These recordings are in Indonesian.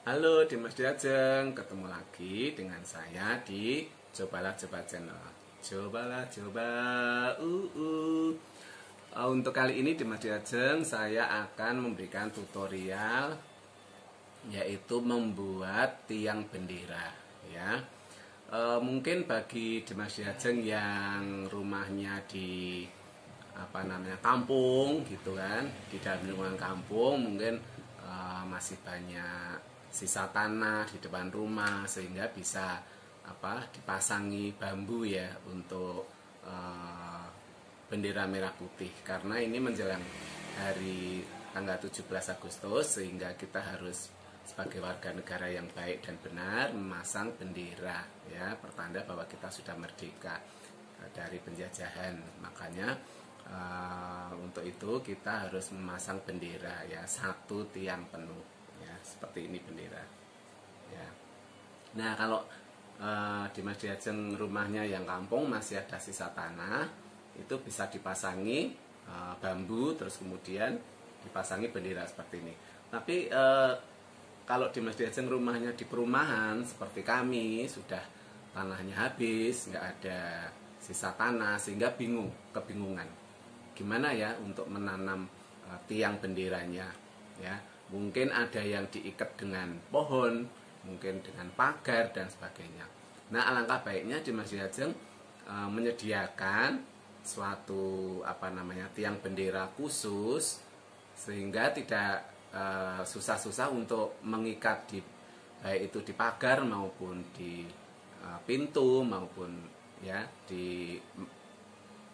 Halo Dimas Diajeng, ketemu lagi dengan saya di Cobalah Coba Channel. Cobalah coba, Untuk kali ini Dimas Diajeng saya akan memberikan tutorial yaitu membuat tiang bendera ya. Mungkin bagi Dimas Diajeng yang rumahnya di kampung gitu kan, di dalam lingkungan kampung mungkin masih banyak sisa tanah di depan rumah sehingga bisa dipasangi bambu ya untuk bendera merah putih, karena ini menjelang hari tanggal 17 Agustus sehingga kita harus sebagai warga negara yang baik dan benar memasang bendera ya, pertanda bahwa kita sudah merdeka dari penjajahan. Makanya untuk itu kita harus memasang bendera ya, satu tiang penuh ya, seperti ini bendera ya. Nah kalau Dimas Diajeng rumahnya yang kampung masih ada sisa tanah, itu bisa dipasangi bambu terus kemudian dipasangi bendera seperti ini. Tapi kalau Dimas Diajeng rumahnya di perumahan seperti kami, sudah tanahnya habis, nggak ada sisa tanah sehingga kebingungan gimana ya untuk menanam tiang benderanya ya. Mungkin ada yang diikat dengan pohon, mungkin dengan pagar dan sebagainya. Nah, alangkah baiknya Dimas Diajeng menyediakan suatu tiang bendera khusus sehingga tidak susah-susah untuk mengikat baik itu di pagar maupun di pintu maupun ya di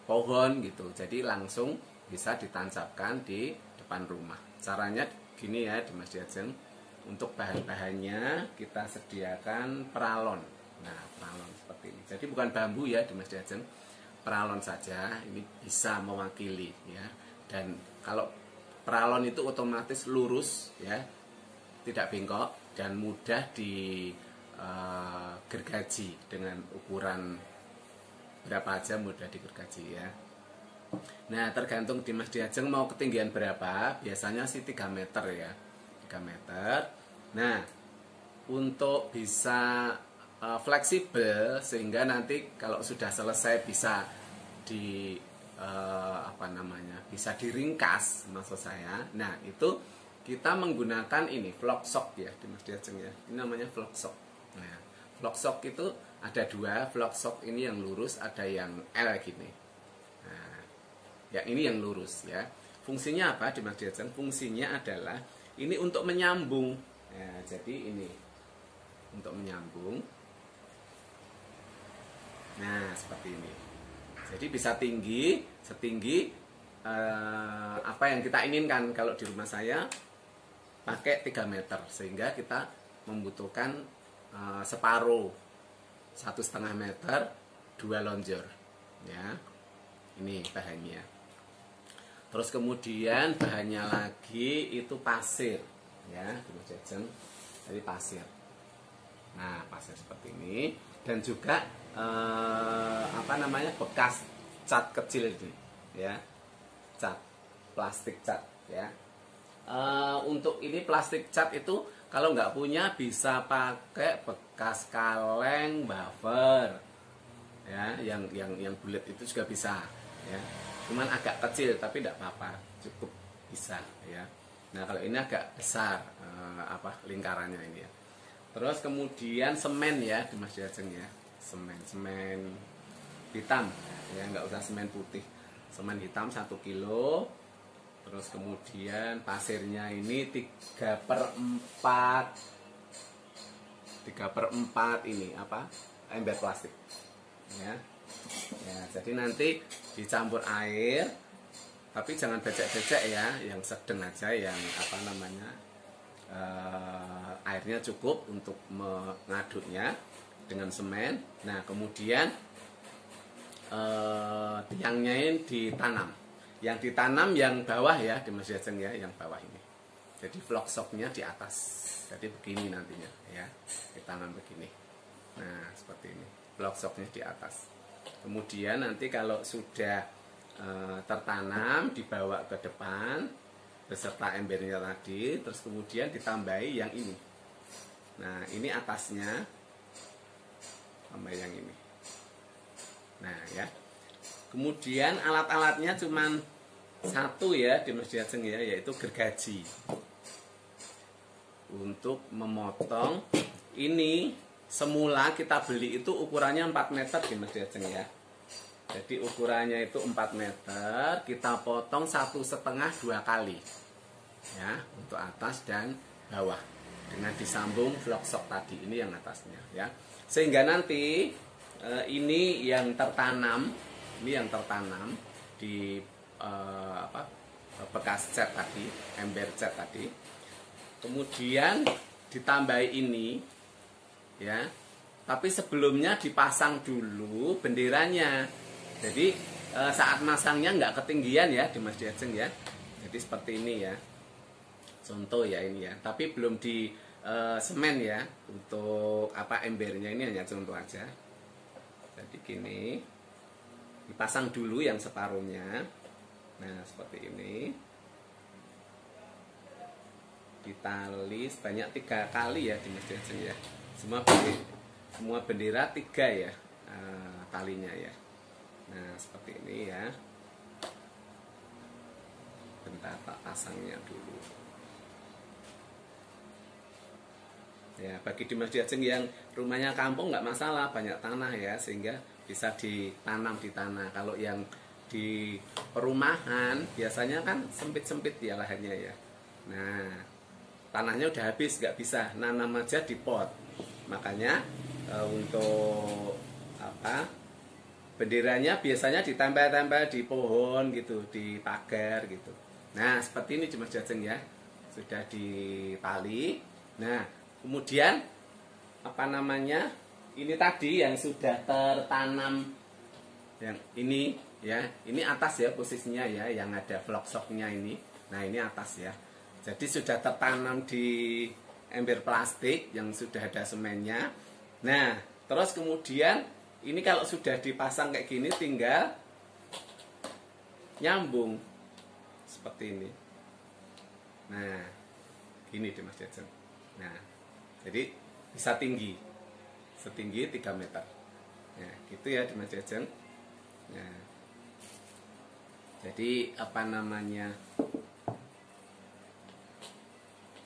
pohon gitu. Jadi langsung bisa ditancapkan di depan rumah. Caranya gini ya Dimas Diajeng. Untuk bahan-bahannya kita sediakan peralon. Nah, peralon seperti ini. Jadi bukan bambu ya Dimas Diajeng, peralon saja. Ini bisa mewakili ya. Dan kalau peralon itu otomatis lurus ya, tidak bengkok dan mudah digergaji dengan ukuran berapa aja mudah digergaji ya. Nah, tergantung Dimas Diajeng mau ketinggian berapa, biasanya sih 3 meter ya, 3 meter. Nah, untuk bisa fleksibel sehingga nanti kalau sudah selesai bisa bisa diringkas maksud saya. Nah, itu kita menggunakan ini vlog-sok ya Dimas Diajeng ya. Ini namanya vlog-sok. Nah, vlog-sok itu ada dua, vlog-sok ini yang lurus, ada yang L gini. Nah, yang ini yang lurus ya. Fungsinya apa Dimas Diajeng? Fungsinya adalah ini untuk menyambung. Nah, jadi ini untuk menyambung. Nah, seperti ini. Jadi bisa setinggi apa yang kita inginkan. Kalau di rumah saya pakai 3 meter sehingga kita membutuhkan separuh 1,5 meter 2 lonjor ya. Ini bahannya. Terus kemudian bahannya lagi itu pasir ya Dimas Diajeng, dari pasir. Nah, pasir seperti ini dan juga bekas cat kecil ini ya, cat plastik cat ya. Untuk ini plastik cat itu kalau nggak punya bisa pakai bekas kaleng buffer ya, yang bulat itu juga bisa ya. Cuman agak kecil tapi tidak apa-apa, cukup bisa ya. Nah, kalau ini agak besar lingkarannya ini ya. Terus kemudian semen ya Dimas Diajeng ya, semen hitam ya, nggak usah semen putih, semen hitam 1 kilo. Terus kemudian pasirnya ini 3/4 ini ember plastik ya. Ya, jadi nanti dicampur air, tapi jangan becek-becek ya, yang sedang aja, yang airnya cukup untuk mengaduknya dengan semen. Nah, kemudian tiangnya ini ditanam. Yang ditanam yang bawah ya Dimas Diajeng ya, yang bawah ini. Jadi vlog-soknya di atas. Jadi begini nantinya ya, ditanam begini. Nah, seperti ini. Vlog-soknya di atas. Kemudian nanti kalau sudah tertanam dibawa ke depan beserta embernya tadi, terus kemudian ditambahi yang ini Nah, ini atasnya sama yang ini. Nah, ya. Kemudian alat-alatnya cuman satu ya di Mas Diajeng ya, yaitu gergaji. Untuk memotong ini semula kita beli itu ukurannya 4 meter di Mas Diajeng ya. Jadi ukurannya itu 4 meter, kita potong 1,5 2 kali. Ya, untuk atas dan bawah. Dengan disambung vlogsok tadi, ini yang atasnya ya. Sehingga nanti ini yang tertanam, di bekas cat tadi, ember cat tadi. Kemudian ditambah ini ya. Tapi sebelumnya dipasang dulu benderanya. Jadi saat masangnya nggak ketinggian ya di Mas Diajeng ya. Jadi seperti ini ya. Contoh ya ini ya. Tapi belum di semen ya. Untuk embernya ini hanya contoh aja. Jadi gini, dipasang dulu yang separuhnya. Nah seperti ini, ditali sebanyak 3 kali ya di Mas Diajeng ya. Semua bendera 3 ya talinya ya. Nah seperti ini ya. Bentar tak pasangnya dulu. Ya, bagi di Mas Diajeng yang rumahnya kampung nggak masalah, banyak tanah ya, sehingga bisa ditanam di tanah. Kalau yang di perumahan biasanya kan sempit-sempit ya lahannya ya. Nah, tanahnya udah habis, nggak bisa nanam aja di pot. Makanya untuk benderanya biasanya ditempel-tempel di pohon gitu, di pagar gitu. Nah, seperti ini di Mas Diajeng ya, sudah ditali. Nah, kemudian ini tadi yang sudah tertanam yang ini ya, ini atas ya posisinya ya, yang ada vlogsoknya ini. Nah ini atas ya, jadi sudah tertanam di ember plastik yang sudah ada semennya. Nah terus kemudian ini kalau sudah dipasang kayak gini tinggal nyambung seperti ini. Nah gini deh Mas Diajeng. Nah jadi bisa tinggi, setinggi 3 meter. Nah, gitu ya di Mas Diajeng. Nah, jadi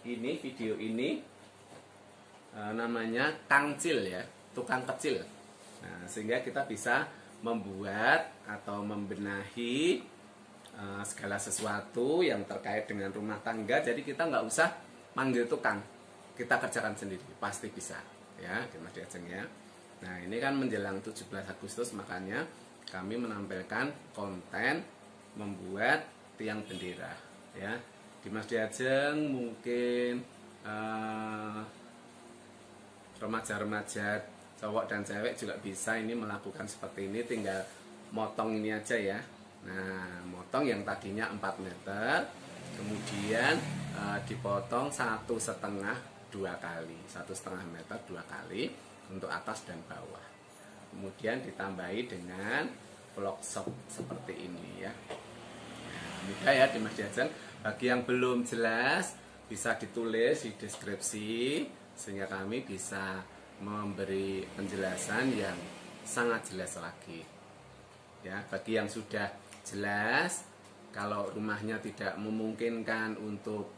ini video ini namanya Kangcil ya, tukang kecil. Nah, sehingga kita bisa membuat atau membenahi segala sesuatu yang terkait dengan rumah tangga. Jadi kita nggak usah manggil tukang, kita kerjakan sendiri, pasti bisa ya di Mas Diajeng ya. Nah ini kan menjelang 17 Agustus, makanya kami menampilkan konten membuat tiang bendera ya. Di Mas Diajeng mungkin remaja-remaja cowok dan cewek juga bisa ini melakukan seperti ini, tinggal motong ini aja ya. Nah motong yang tadinya 4 meter, kemudian dipotong 1,5 2 kali, 1,5 meter 2 kali untuk atas dan bawah. Kemudian ditambahi dengan vlogsok seperti ini ya. Nah, mudah ya di Mas Diajeng. Bagi yang belum jelas bisa ditulis di deskripsi sehingga kami bisa memberi penjelasan yang sangat jelas lagi. Ya, bagi yang sudah jelas, kalau rumahnya tidak memungkinkan untuk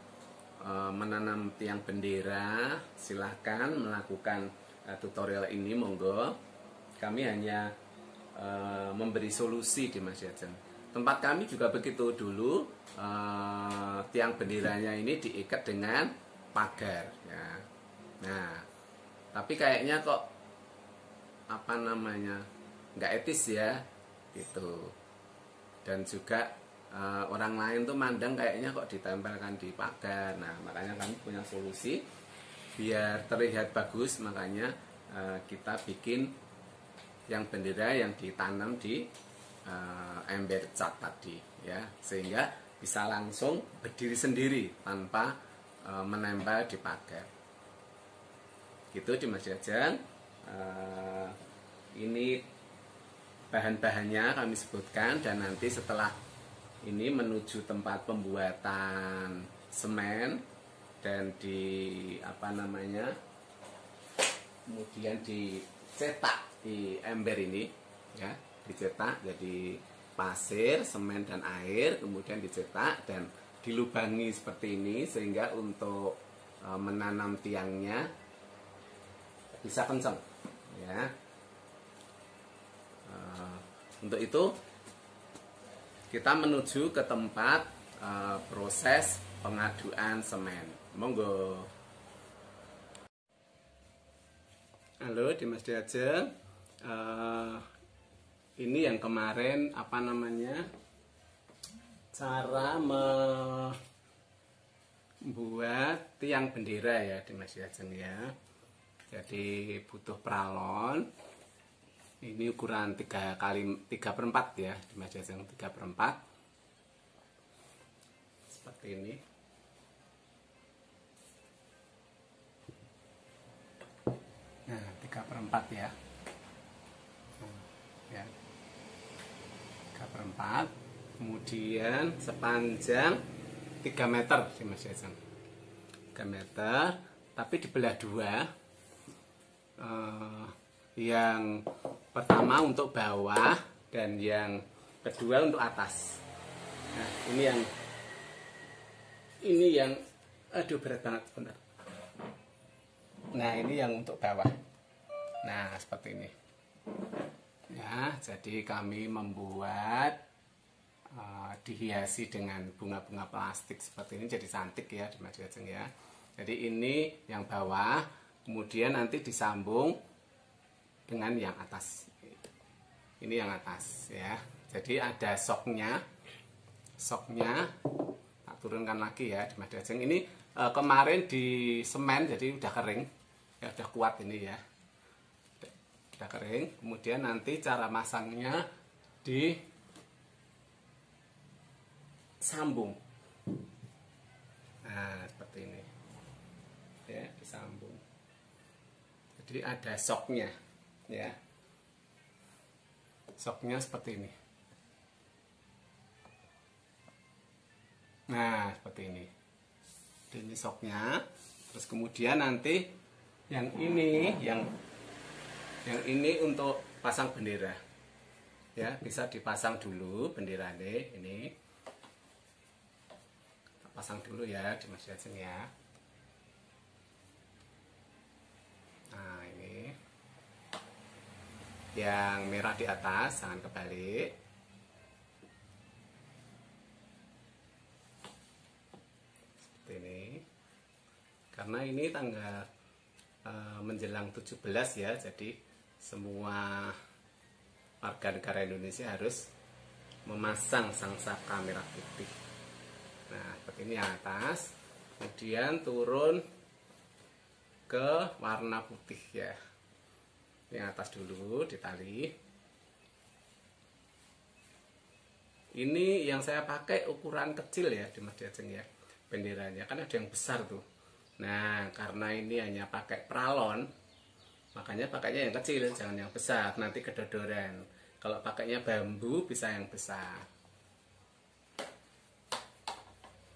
menanam tiang bendera, silahkan melakukan tutorial ini, monggo. Kami hanya memberi solusi di Mas Diajeng. Tempat kami juga begitu dulu, tiang benderanya ini diikat dengan pagar ya. Nah tapi kayaknya kok nggak etis ya gitu, dan juga orang lain tuh mandang kayaknya kok ditempelkan di pagar. Nah makanya kami punya solusi biar terlihat bagus, makanya kita bikin yang bendera yang ditanam di ember cat tadi ya, sehingga bisa langsung berdiri sendiri tanpa menempel di pagar gitu di Mas Diajeng. Ini bahan-bahannya kami sebutkan, dan nanti setelah ini menuju tempat pembuatan semen dan di kemudian dicetak di ember ini, ya, dicetak jadi pasir, semen dan air, kemudian dicetak dan dilubangi seperti ini sehingga untuk menanam tiangnya bisa kencang, ya. Untuk itu kita menuju ke tempat proses pengaduan semen. Monggo. Halo Dimas Diajeng. Ini yang kemarin apa namanya, cara membuat tiang bendera ya Dimas Diajeng ya. Jadi butuh pralon. Ini ukuran 3/4 ya Dimas Diajeng, 3/4 seperti ini. Nah, 3/4 ya. Ya. 3/4. Kemudian sepanjang 3 meter sih Mas Diajeng. 3 meter, tapi dibelah dua. Yang pertama untuk bawah dan yang kedua untuk atas. Nah, ini yang aduh berat banget, bentar. Nah, ini yang untuk bawah. Nah, seperti ini. Ya, jadi kami membuat dihiasi dengan bunga-bunga plastik seperti ini, jadi cantik ya Dimas Diajeng ya. Jadi ini yang bawah, kemudian nanti disambung dengan yang atas. Ini yang atas ya. Jadi ada soknya. Soknya tak turunkan lagi ya Dimas Diajeng. Ini kemarin di semen jadi udah kering. Ya udah kuat ini ya. Udah kering. Kemudian nanti cara masangnya disambung. Nah, seperti ini. Ya, disambung. Jadi ada soknya, ya. Soknya seperti ini. Nah, seperti ini. Ini soknya. Terus kemudian nanti yang ini untuk pasang bendera. Ya, bisa dipasang dulu benderanya ini. Kita pasang dulu ya Dimas Diajeng ya. Nah, ini yang merah di atas, jangan kebalik. Seperti ini. Karena ini tanggal menjelang 17 ya, jadi semua warga negara Indonesia harus memasang sangsaka merah putih. Nah, seperti ini yang atas, kemudian turun ke warna putih ya. Yang atas dulu ditali. Ini yang saya pakai ukuran kecil ya Dimas Diajeng ya, benderanya kan ada yang besar tuh. Nah, karena ini hanya pakai pralon, makanya pakainya yang kecil, jangan yang besar, nanti kedodoran. Kalau pakainya bambu bisa yang besar.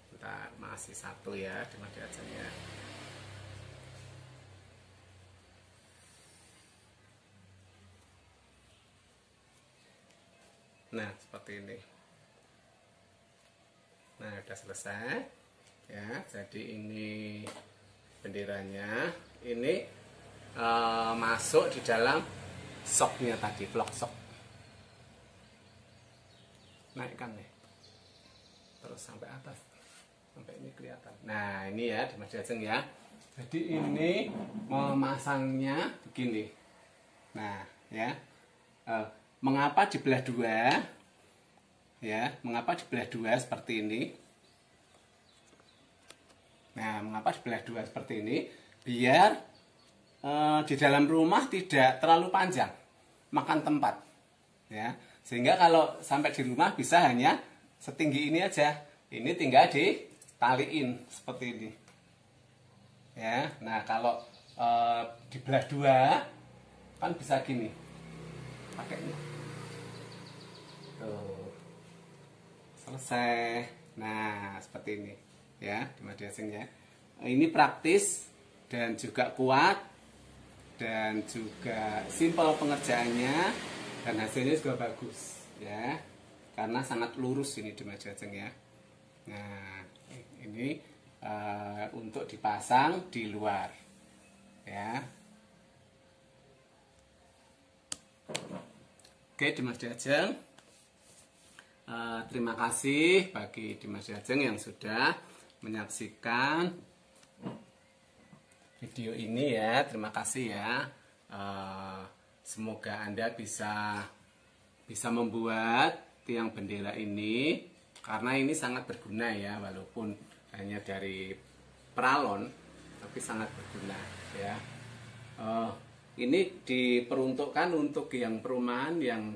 Bentar, masih satu ya Dimas Diajeng ya. Nah, seperti ini. Nah, udah selesai ya. Jadi ini benderanya. Ini masuk di dalam soknya tadi, vlog sok. Naikkan nih. Terus sampai atas. Sampai ini kelihatan. Nah, ini ya Dimas Diajeng ya. Jadi ini memasangnya begini. Nah, ya. Mengapa dibelah dua? Ya, mengapa dibelah dua seperti ini? Nah, mengapa dibelah dua seperti ini? Biar di dalam rumah tidak terlalu panjang makan tempat, ya. Sehingga kalau sampai di rumah bisa hanya setinggi ini aja. Ini tinggal ditaliin seperti ini. Ya, nah kalau dibelah dua kan bisa gini. Pakainya. Tuh. Selesai. Nah, seperti ini ya Dimas Diajeng ya. Ini praktis dan juga kuat dan juga simpel pengerjaannya, dan hasilnya juga bagus ya, karena sangat lurus ini Dimas Jajeng ya. Nah ini untuk dipasang di luar ya. Oke Dimas Jajeng, terima kasih bagi Dimas Jajeng yang sudah menyaksikan video ini ya. Terima kasih ya. Semoga Anda bisa membuat tiang bendera ini, karena ini sangat berguna ya, walaupun hanya dari peralon tapi sangat berguna ya. Ini diperuntukkan untuk yang perumahan yang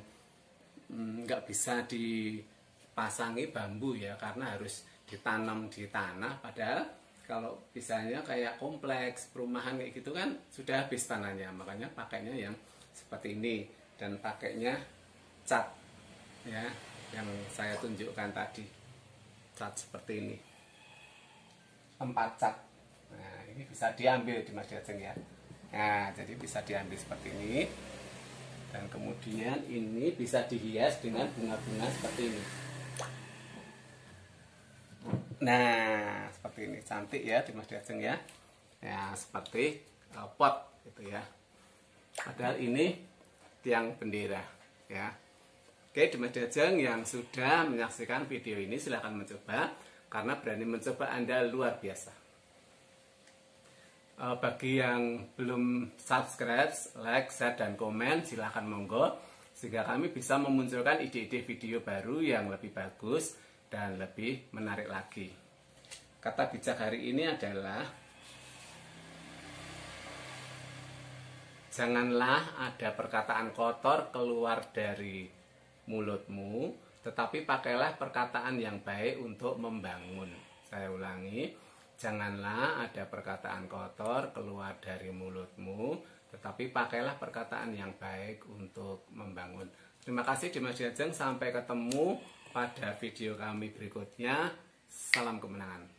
nggak bisa dipasangi bambu ya, karena harus ditanam di tanah. Padahal kalau misalnya kayak kompleks perumahan kayak gitu kan sudah habis tanahnya, makanya pakainya yang seperti ini, dan pakainya cat ya, yang saya tunjukkan tadi, cat seperti ini, 4 cat. Nah ini bisa diambil Dimas Jajeng ya. Nah jadi bisa diambil seperti ini, dan kemudian ini bisa dihias dengan bunga-bunga seperti ini. Nah seperti ini, cantik ya Dimas Jajeng ya. Ya seperti pot gitu ya. Padahal ini tiang bendera ya. Oke Dimas Jajeng yang sudah menyaksikan video ini silahkan mencoba, karena berani mencoba Anda luar biasa. Bagi yang belum subscribe, like, share, dan komen, silahkan monggo, sehingga kami bisa memunculkan ide-ide video baru yang lebih bagus dan lebih menarik lagi. Kata bijak hari ini adalah, janganlah ada perkataan kotor keluar dari mulutmu, tetapi pakailah perkataan yang baik untuk membangun. Saya ulangi, janganlah ada perkataan kotor keluar dari mulutmu, tetapi pakailah perkataan yang baik untuk membangun. Terima kasih Dimas Jajeng, sampai ketemu pada video kami berikutnya. Salam kemenangan.